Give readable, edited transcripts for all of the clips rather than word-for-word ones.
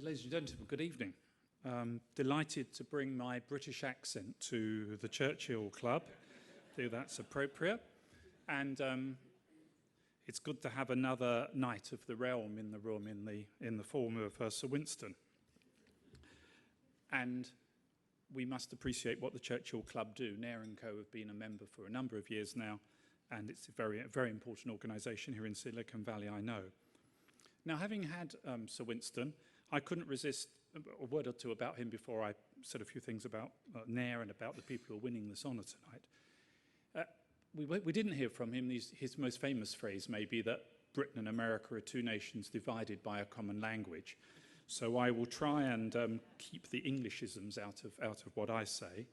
Ladies and gentlemen, good evening. Delighted to bring my British accent to the Churchill Club. I think that's appropriate. And it's good to have another Knight of the Realm in the room in the form of Sir Winston. And we must appreciate what the Churchill Club do. Nair & Co have been a member for a number of years now, and it's a very important organisation here in Silicon Valley, I know. Now, having had Sir Winston, I couldn't resist a word or two about him before I said a few things about Nair and about the people who are winning this honour tonight. We didn't hear from him his most famous phrase, maybe, that Britain and America are two nations divided by a common language. So I will try and keep the Englishisms out of what I say.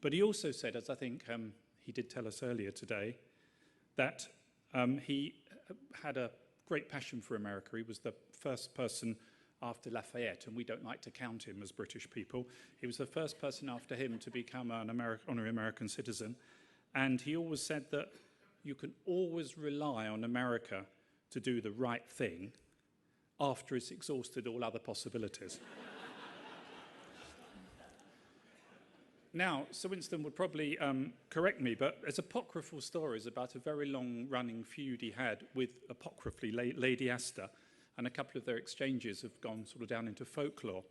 But he also said, as I think he did tell us earlier today, that he had a great passion for America. He was the first person after Lafayette, and we don't like to count him as British people. He was the first person after him to become an honorary American citizen. And he always said that you can always rely on America to do the right thing after it's exhausted all other possibilities. Now, Sir Winston would probably correct me, but there's apocryphal stories about a very long-running feud he had with apocryphally Lady Astor, and a couple of their exchanges have gone sort of down into folklore.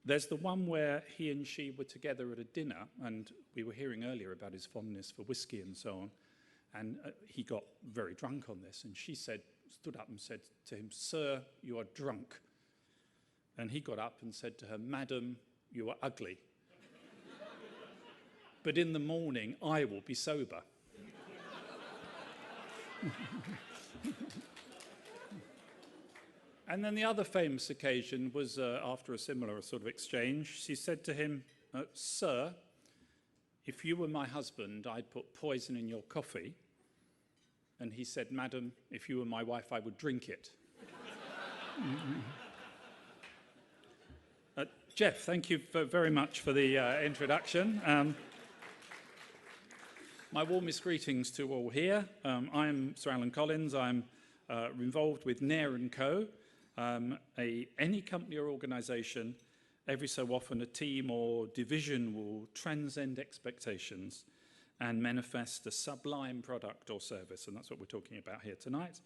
There's the one where he and she were together at a dinner, and we were hearing earlier about his fondness for whiskey and so on, and he got very drunk on this, and she stood up and said to him, "Sir, you are drunk." And he got up and said to her, "Madam, you are ugly. But in the morning, I will be sober." And then the other famous occasion was after a similar sort of exchange. She said to him, "Sir, if you were my husband, I'd put poison in your coffee." And he said, "Madam, if you were my wife, I would drink it." Jeff, thank you very much for the introduction. My warmest greetings to all here. I'm Sir Alan Collins. I'm involved with Nair & Co. Any company or organisation, every so often a team or division will transcend expectations and manifest a sublime product or service, and that's what we're talking about here tonight.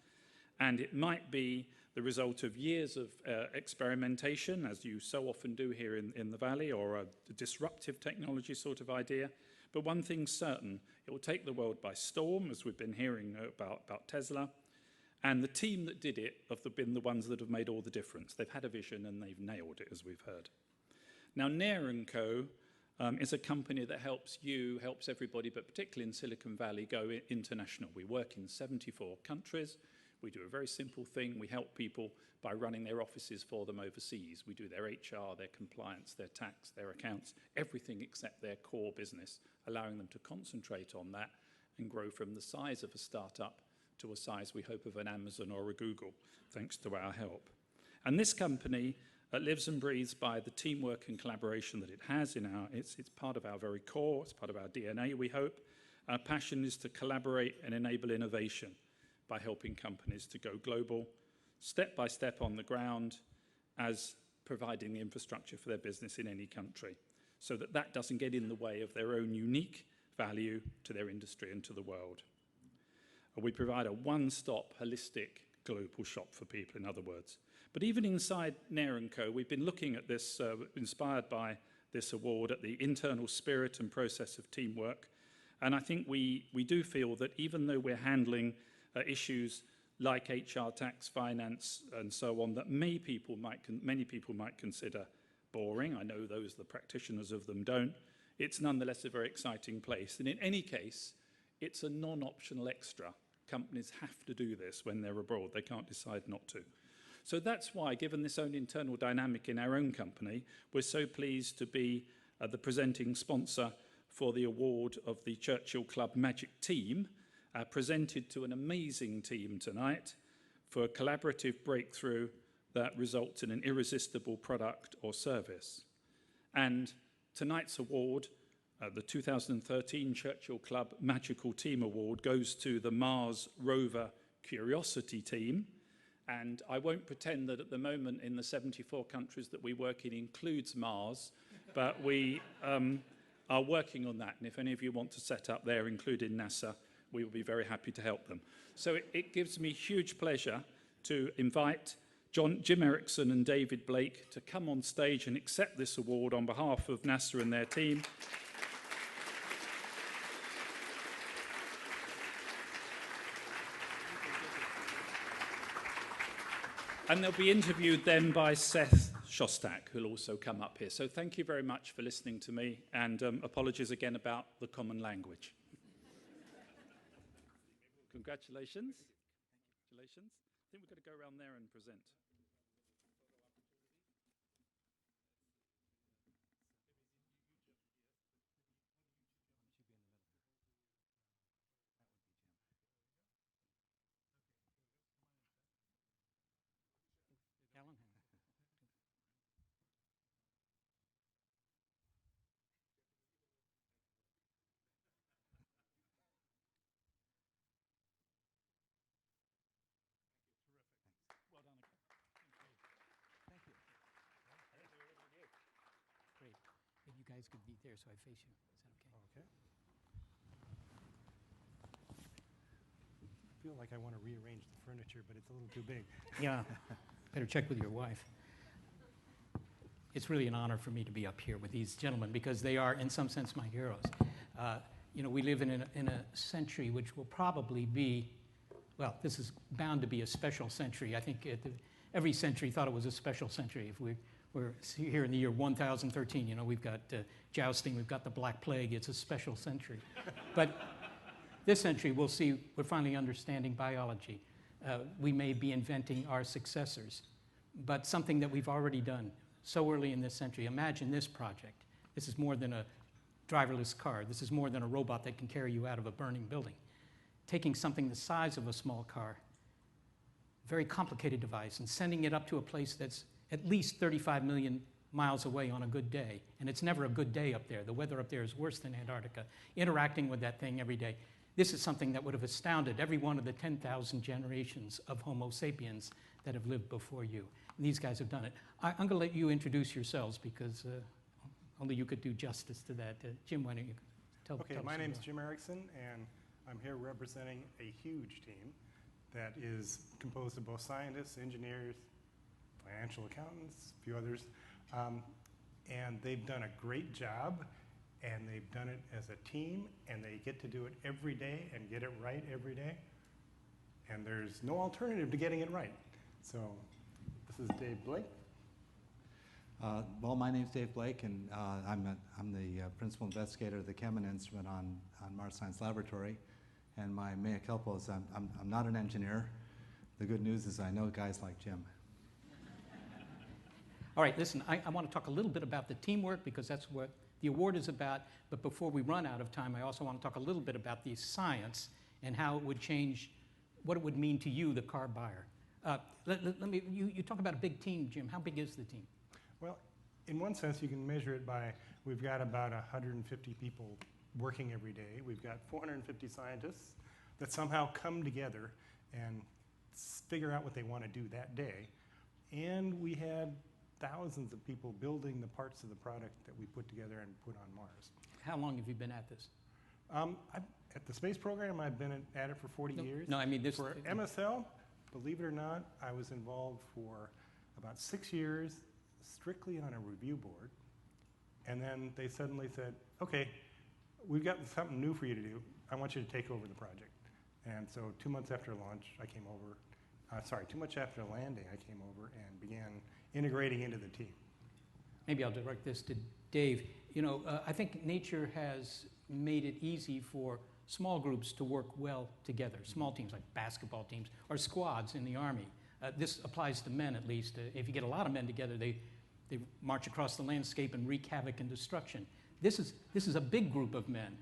And it might be the result of years of experimentation, as you so often do here in the Valley, or a disruptive technology sort of idea. But one thing's certain, it will take the world by storm, as we've been hearing about Tesla. And the team that did it have been the ones that have made all the difference. They've had a vision and they've nailed it, as we've heard. Now, Nair & Co. Is a company that helps everybody, but particularly in Silicon Valley, go international. We work in 74 countries. We do a very simple thing. We help people by running their offices for them overseas. We do their HR, their compliance, their tax, their accounts, everything except their core business, allowing them to concentrate on that and grow from the size of a startup to a size, we hope, of an Amazon or a Google, thanks to our help. And this company lives and breathes by the teamwork and collaboration that it has it's part of our very core, it's part of our DNA, we hope. Our passion is to collaborate and enable innovation by helping companies to go global, step by step on the ground, as providing the infrastructure for their business in any country, so that doesn't get in the way of their own unique value to their industry and to the world. We provide a one-stop, holistic, global shop for people, in other words. But even inside Nair & Co, we've been looking at this, inspired by this award, at the internal spirit and process of teamwork. And I think we do feel that even though we're handling issues like HR, tax, finance, and so on, that many people might consider boring. I know the practitioners of them don't. It's nonetheless a very exciting place. And in any case, it's a non-optional extra. Companies have to do this when they're abroad. They can't decide not to. So that's why, given this own internal dynamic in our own company, we're so pleased to be the presenting sponsor for the award of the Churchill Club Magic Team, presented to an amazing team tonight for a collaborative breakthrough that results in an irresistible product or service. And tonight's award, the 2013 Churchill Club Magical Team Award, goes to the Mars Rover Curiosity team, And I won't pretend that at the moment in the 74 countries that we work in includes Mars, but we are working on that. And if any of you want to set up there, including NASA, we will be very happy to help them. So it gives me huge pleasure to invite Jim Erickson and David Blake to come on stage and accept this award on behalf of NASA and their team. And they'll be interviewed then by Seth Shostak, who'll also come up here. So thank you very much for listening to me, and apologies again about the common language. Congratulations. Congratulations. I think we're going to go around there and present. Well done again. Thank you. Great. If you guys could be there so I face you. Is that okay? Okay. I feel like I want to rearrange the furniture, but it's a little too big. Yeah. Better check with your wife. It's really an honor for me to be up here with these gentlemen because they are, in some sense, my heroes. You know, we live in a century which will probably be, well, this is bound to be a special century. I think every century thought it was a special century. If we're here in the year 1013, you know, we've got jousting, we've got the Black Plague. It's a special century. But this century, we'll see, we're finally understanding biology. We may be inventing our successors, but something that we've already done so early in this century. Imagine this project. This is more than a driverless car. This is more than a robot that can carry you out of a burning building. Taking something the size of a small car, very complicated device, and sending it up to a place that's at least 35 million miles away on a good day. And it's never a good day up there. The weather up there is worse than Antarctica. Interacting with that thing every day. This is something that would have astounded every one of the 10,000 generations of Homo sapiens that have lived before you. And these guys have done it. I'm going to let you introduce yourselves because only you could do justice to that. Jim, why don't you tell Okay, us my name's about- Jim Erickson, and I'm here representing a huge team that is composed of both scientists, engineers, financial accountants, a few others. And they've done a great job, and they've done it as a team, and they get to do it every day and get it right every day. And there's no alternative to getting it right. So this is Dave Blake. Well, my name's Dave Blake, and I'm the principal investigator of the Kemen instrument on Mars Science Laboratory. And my mea culpa is I'm not an engineer. The good news is I know guys like Jim. All right, listen, I want to talk a little bit about the teamwork because that's what the award is about. But before we run out of time, I also want to talk a little bit about the science and how it would change, what it would mean to you, the car buyer. You talk about a big team, Jim. How big is the team? Well, in one sense, you can measure it by, we've got about 150 people working every day. We've got 450 scientists that somehow come together and figure out what they want to do that day. And we had thousands of people building the parts of the product that we put together and put on Mars. How long have you been at this? At the space program, I've been at it for 40 years. No, I mean this. For MSL, believe it or not, I was involved for about 6 years, strictly on a review board. And then they suddenly said, okay, we've got something new for you to do. I want you to take over the project. And so 2 months after launch, I came over. 2 months after landing, I came over and began integrating into the team. Maybe I'll direct this to Dave. You know, I think nature has made it easy for small groups to work well together. Small teams like basketball teams or squads in the Army. This applies to men at least. If you get a lot of men together, they march across the landscape and wreak havoc and destruction. This is a big group of men.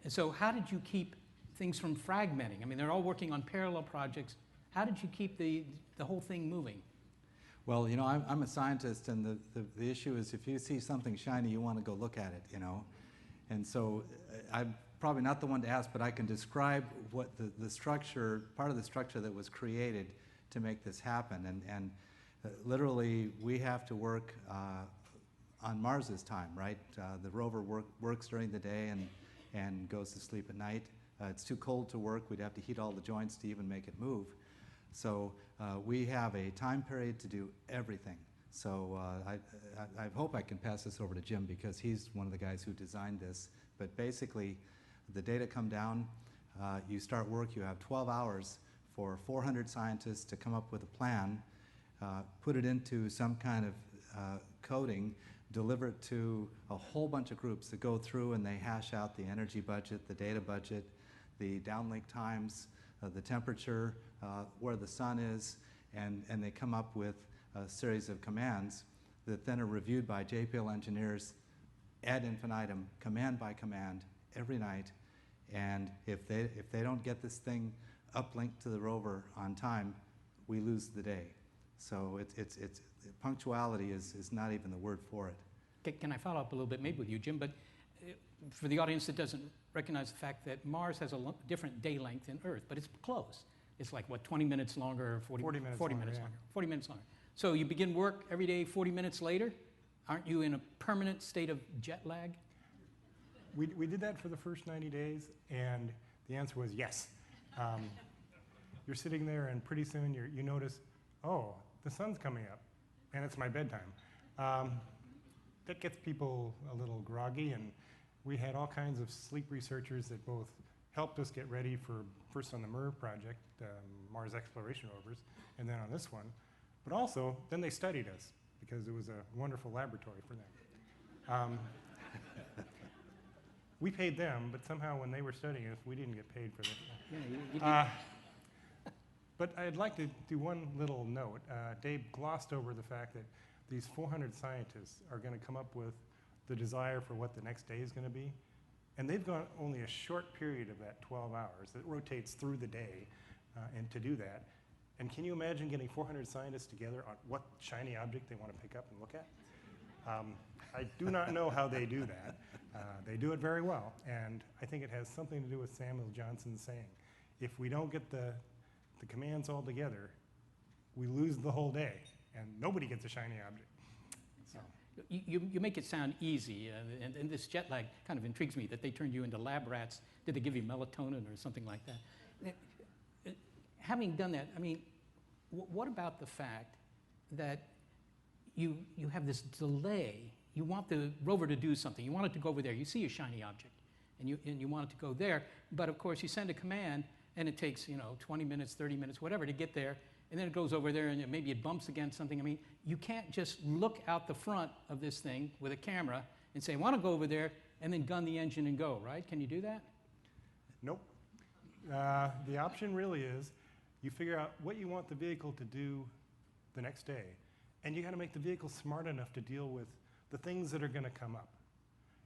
And so how did you keep things from fragmenting? I mean, they're all working on parallel projects. How did you keep the whole thing moving? Well, you know, I'm a scientist, and the issue is if you see something shiny, you want to go look at it, you know. And so I'm probably not the one to ask, but I can describe what the structure, part of the structure that was created to make this happen. And literally, we have to work on Mars's time, right? The rover works during the day and goes to sleep at night. It's too cold to work. We'd have to heat all the joints to even make it move. So we have a time period to do everything. So I hope I can pass this over to Jim because he's one of the guys who designed this. But basically, the data come down, you start work, you have 12 hours for 400 scientists to come up with a plan, put it into some kind of coding, deliver it to a whole bunch of groups that go through and they hash out the energy budget, the data budget, the downlink times, the temperature, where the sun is, and they come up with a series of commands that then are reviewed by JPL engineers ad infinitum, command by command, every night. And if they don't get this thing uplinked to the rover on time, we lose the day. So it's punctuality is not even the word for it. Can I follow up a little bit, maybe with you, Jim? But for the audience that doesn't recognize the fact that Mars has a different day length than Earth, but it's close. It's like, what, 20 minutes longer or 40 minutes longer. 40 minutes longer. So you begin work every day 40 minutes later? Aren't you in a permanent state of jet lag? We did that for the first 90 days, and the answer was yes. You're sitting there, and pretty soon you notice, oh, the sun's coming up, and it's my bedtime. That gets people a little groggy, and we had all kinds of sleep researchers that both helped us get ready for, first on the MER project, Mars Exploration Rovers, and then on this one. But also, then they studied us, because it was a wonderful laboratory for them. We paid them, but somehow when they were studying us, we didn't get paid for it. Yeah, But I'd like to do one little note. Dave glossed over the fact that these 400 scientists are going to come up with the desire for what the next day is going to be. And they've got only a short period of that 12 hours that rotates through the day and to do that. And can you imagine getting 400 scientists together on what shiny object they want to pick up and look at? I do not know how they do that. They do it very well. And I think it has something to do with Samuel Johnson's saying, if we don't get the commands all together, we lose the whole day, and nobody gets a shiny object. So. You make it sound easy, and this jet lag kind of intrigues me, that they turned you into lab rats. Did they give you melatonin or something like that? Having done that, I mean, what about the fact that you have this delay? You want the rover to do something. You want it to go over there. You see a shiny object, and you want it to go there. But of course, you send a command, and it takes 20 minutes, 30 minutes, whatever, to get there. And then it goes over there, and maybe it bumps against something. I mean, you can't just look out the front of this thing with a camera and say, I want to go over there, and then gun the engine and go, right? Can you do that? Nope. The option really is you figure out what you want the vehicle to do the next day, and you got to make the vehicle smart enough to deal with the things that are going to come up.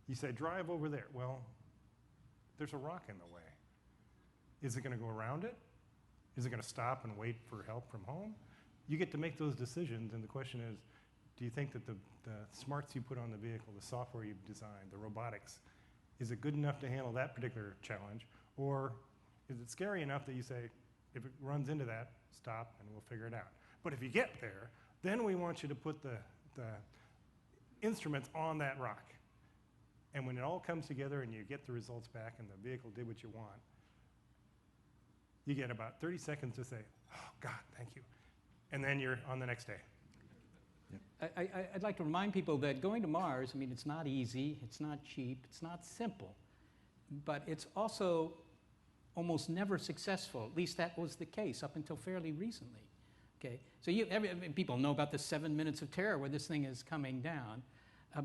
You say, drive over there. Well, there's a rock in the way. Is it going to go around it? Is it going to stop and wait for help from home? You get to make those decisions, and the question is, do you think that the smarts you put on the vehicle, the software you've designed, the robotics, is it good enough to handle that particular challenge? Or is it scary enough that you say, if it runs into that, stop and we'll figure it out? But if you get there, then we want you to put the instruments on that rock. And when it all comes together and you get the results back and the vehicle did what you want, you get about 30 seconds to say, oh, God, thank you. And then you're on the next day. I'd like to remind people that going to Mars, I mean, it's not easy, it's not cheap, it's not simple, but it's also almost never successful. At least that was the case up until fairly recently. Okay, so people know about the 7 minutes of terror where this thing is coming down,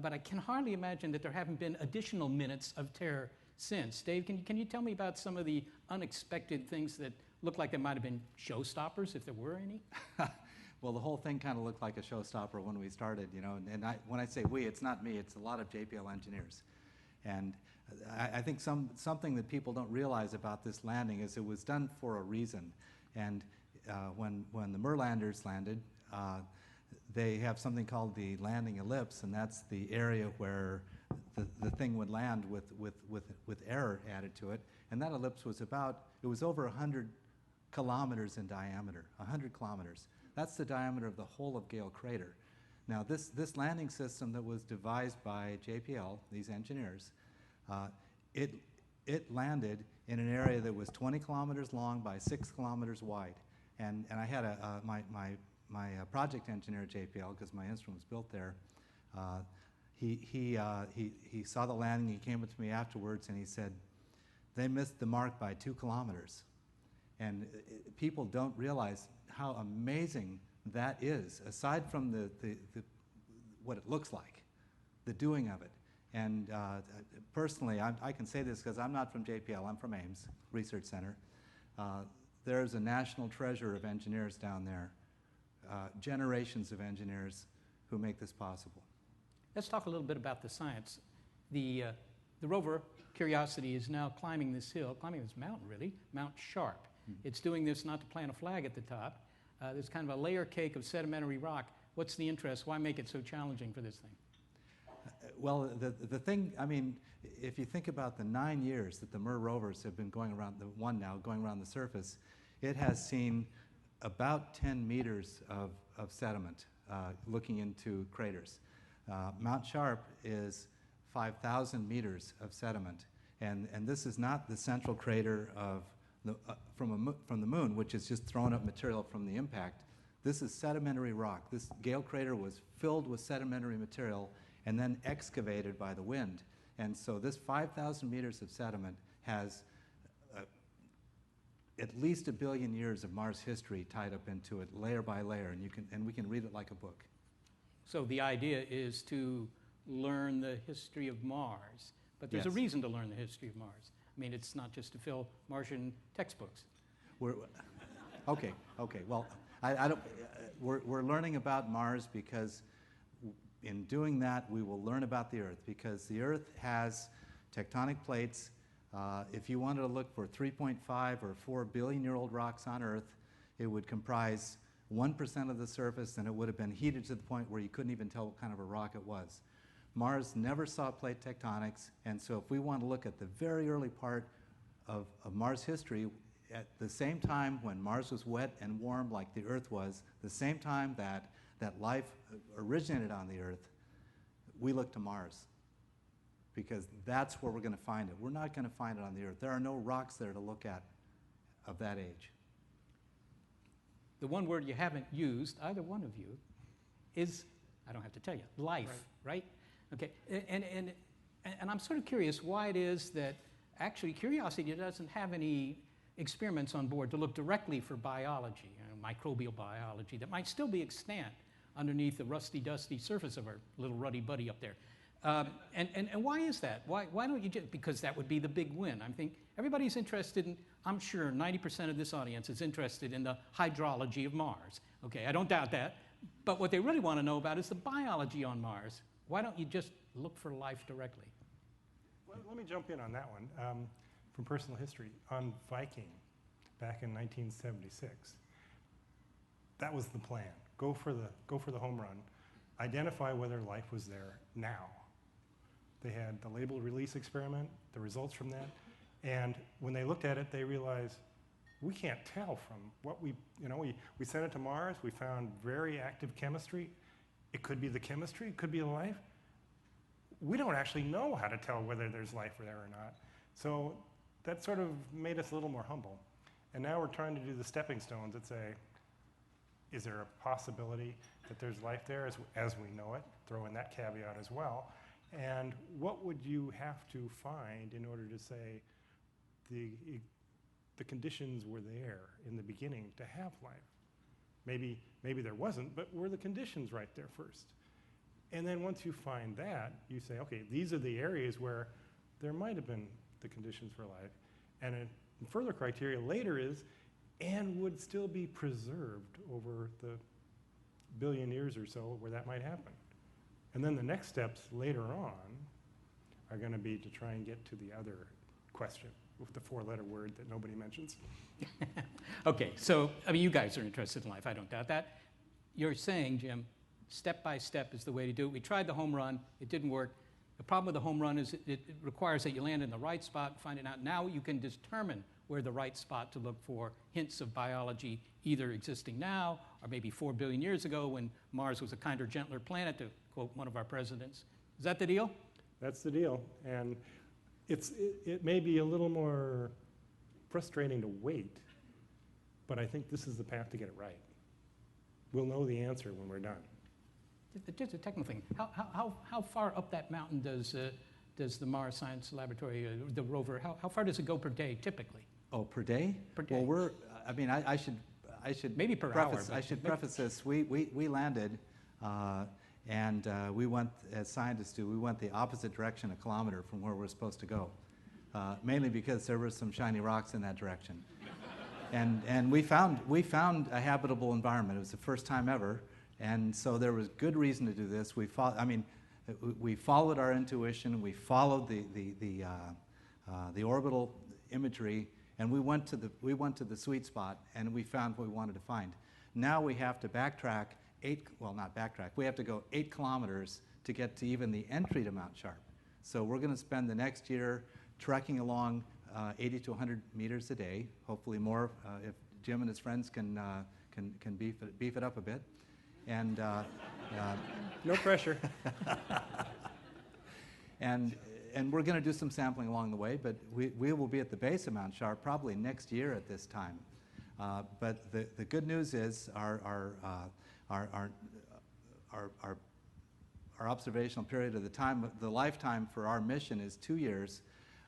but I can hardly imagine that there haven't been additional minutes of terror since. Dave, can you tell me about some of the unexpected things that look like they might have been showstoppers, if there were any? Well, the whole thing kind of looked like a showstopper when we started, and when I say we, it's not me, it's a lot of JPL engineers. And I think something that people don't realize about this landing is it was done for a reason. And when the MER landers landed, they have something called the landing ellipse, and that's the area where the thing would land with error added to it. And that ellipse was over 100 kilometers in diameter, 100 kilometers. That's the diameter of the whole of Gale Crater. Now, this landing system that was devised by JPL, these engineers, it landed in an area that was 20 kilometers long by 6 kilometers wide. And I had my project engineer at JPL, because my instrument was built there, he saw the landing. He came up to me afterwards and he said, they missed the mark by 2 kilometers. And people don't realize how amazing that is, aside from what it looks like, the doing of it. And personally, I can say this because I'm not from JPL, I'm from Ames Research Center. There's a national treasure of engineers down there, generations of engineers who make this possible. Let's talk a little bit about the science. The rover Curiosity is now climbing this mountain really, Mount Sharp. It's doing this not to plant a flag at the top. There's kind of a layer cake of sedimentary rock. What's the interest? Why make it so challenging for this thing? Well, the thing, I mean, if you think about the 9 years that the MER rovers have been going around, the one now going around the surface, it has seen about 10 meters of sediment looking into craters. Mount Sharp is 5,000 meters of sediment, and this is not the central crater of from the moon, which is just thrown up material from the impact. This is sedimentary rock. This Gale crater was filled with sedimentary material and then excavated by the wind. And so this 5,000 meters of sediment has at least 1 billion years of Mars history tied up into it, layer by layer, and we can read it like a book. So the idea is to learn the history of Mars, but there's a Yes. reason to learn the history of Mars. I mean, it's not just to fill Martian textbooks. Okay. Well, we're learning about Mars because in doing that, we will learn about the Earth, because the Earth has tectonic plates. If you wanted to look for 3.5 or 4 billion-year-old rocks on Earth, it would comprise 1% of the surface, and it would have been heated to the point where you couldn't even tell what kind of a rock it was. Mars never saw plate tectonics, and so if we want to look at the very early part of Mars history, at the same time when Mars was wet and warm like the Earth was, the same time that life originated on the Earth, we look to Mars, because that's where we're going to find it. We're not going to find it on the Earth. There are no rocks there to look at of that age. The one word you haven't used, either one of you, is, I don't have to tell you, life, right? Okay, and I'm sort of curious why it is that actually Curiosity doesn't have any experiments on board to look directly for biology, microbial biology, that might still be extant underneath the rusty, dusty surface of our little ruddy buddy up there. And why is that? Why don't you just, because that would be the big win. I think everybody's interested in, I'm sure 90% of this audience is interested in the hydrology of Mars. Okay, I don't doubt that. But what they really want to know about is the biology on Mars. Why don't you just look for life directly? Well, let me jump in on that one. From personal history, on Viking, back in 1976, that was the plan. Go for the home run. Identify whether life was there now. They had the labeled release experiment, the results from that, and when they looked at it, they realized we can't tell from what we sent it to Mars. We found very active chemistry. It could be the chemistry, it could be the life. We don't actually know how to tell whether there's life there or not. So that sort of made us a little more humble. And now we're trying to do the stepping stones that say, is there a possibility that there's life there as we know it? Throw in that caveat as well. And what would you have to find in order to say the conditions were there in the beginning to have life? Maybe there wasn't, but were the conditions right there first? And then once you find that, you say, okay, these are the areas where there might have been the conditions for life. And a further criteria later is, and would still be preserved over the billion years or so where that might happen. And then the next steps later on are going to be to try and get to the other question with the 4-letter word that nobody mentions. Okay, so, I mean, you guys are interested in life, I don't doubt that. You're saying, Jim, step by step is the way to do it. We tried the home run, it didn't work. The problem with the home run is it requires that you land in the right spot, find it out. Now you can determine we're the right spot to look for hints of biology either existing now or maybe 4 billion years ago when Mars was a kinder, gentler planet, to quote one of our presidents. Is that the deal? That's the deal. And it may be a little more frustrating to wait, but I think this is the path to get it right. We'll know the answer when we're done. Just a technical thing. How far up that mountain does the Mars Science Laboratory, the rover, how far does it go per day typically? Oh, per day? Per day. Well, I mean, I should Maybe per preface, hour. I should preface this. We landed, and we went, as scientists do, we went the opposite direction a kilometer from where we're supposed to go, mainly because there were some shiny rocks in that direction. And we found a habitable environment. It was the first time ever, and so there was good reason to do this. We followed our intuition. We followed the orbital imagery, and we went to the sweet spot, and we found what we wanted to find. Now we have to backtrack we have to go 8 kilometers to get to even the entry to Mount Sharp. So we're going to spend the next year trekking along 80 to 100 meters a day, hopefully more if Jim and his friends can beef it up a bit. And No pressure. and we're going to do some sampling along the way, but we will be at the base of Mount Sharp probably next year at this time. But the good news is our observational period of the lifetime for our mission is 2 years,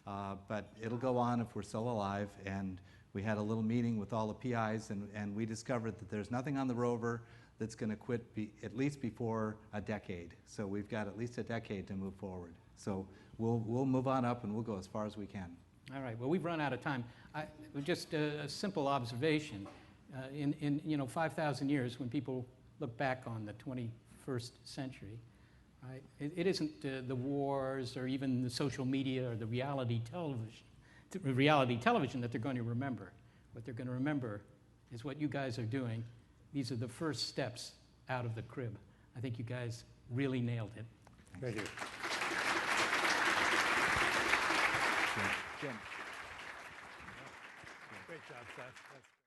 but it'll go on if we're still alive. And we had a little meeting with all the PIs, and we discovered that there's nothing on the rover that's going to quit at least before a decade. So we've got at least a decade to move forward. So we'll move on up, and we'll go as far as we can. All right. Well, we've run out of time. Just a simple observation. In 5,000 years, when people look back on the 21st century, right, it isn't the wars or even the social media or the reality television that they're going to remember. What they're going to remember is what you guys are doing. These are the first steps out of the crib. I think you guys really nailed it. Thank you. Jim. Great job, Seth.